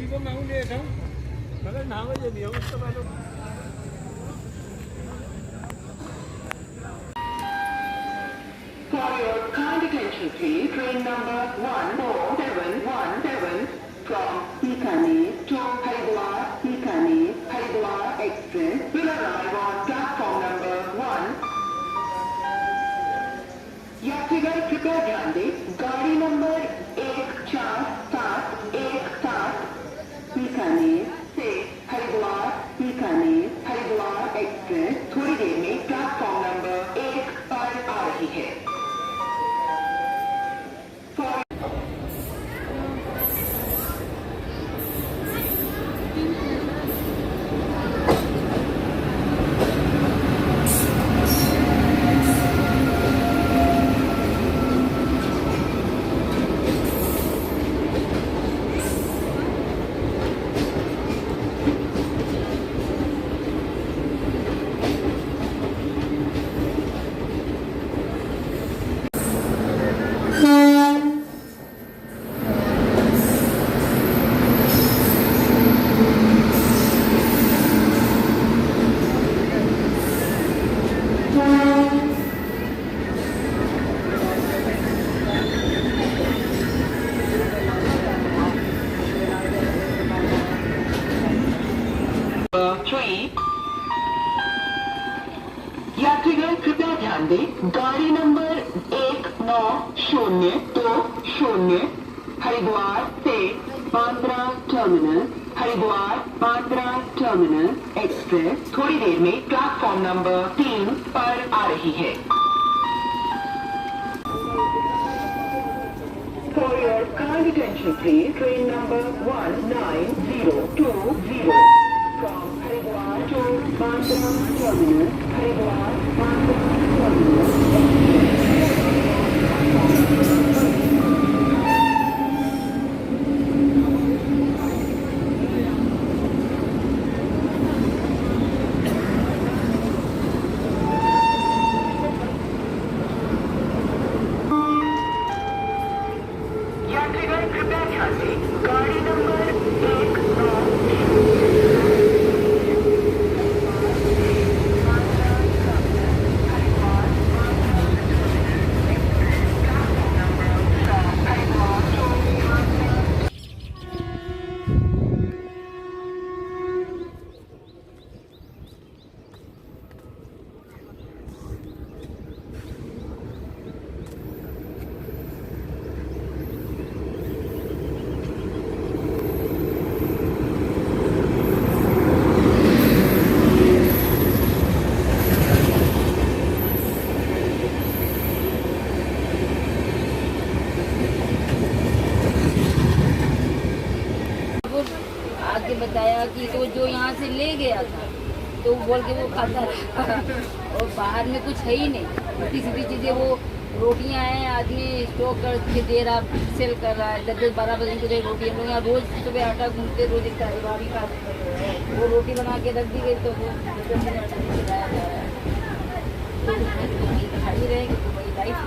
को मैं ले था मगर ना बजे नहीं उसके बाद For your kind attention please, train number 14717 from Bikaner to Haridwar Express will arrive on platform number 1. यात्रीगण कृपया ध्यान दें, गाड़ी नंबर 1417 बीकानेर से हरिद्वार एक्सप्रेस थोड़ी देर में प्लेटफॉर्म नंबर 1 पर आ रही है। यात्रीगण कृपया ध्यान दें, गाड़ी नंबर 1902 हरिद्वार से बांद्रा टर्मिनल एक्सप्रेस थोड़ी देर में प्लेटफॉर्म नंबर 3 पर आ रही है। For your kind attention please, train number 19020 from Haridwar to Bandra terminal, Bandra terminal यात्रीगण कृपया ध्यान दें, गाड़ी नंबर आगे बताया कि तो जो यहाँ से ले गया था तो बोल के वो खाता रहा और बाहर में कुछ है ही नहीं, सीधी सीधी चीज़ें वो रोटियाँ हैं, आदमी स्टॉक करके दे रहा, सेल कर रहा है, 10-12 बजे की रोटियाँ लोग यहाँ रोज़ सुबह आटा घूमते रोज एक तारीवारी का वो रोटी बना के रख दी गई तो वो खिलाया जा रहा है, तो खड़ी रहेगी तो वही लाइफ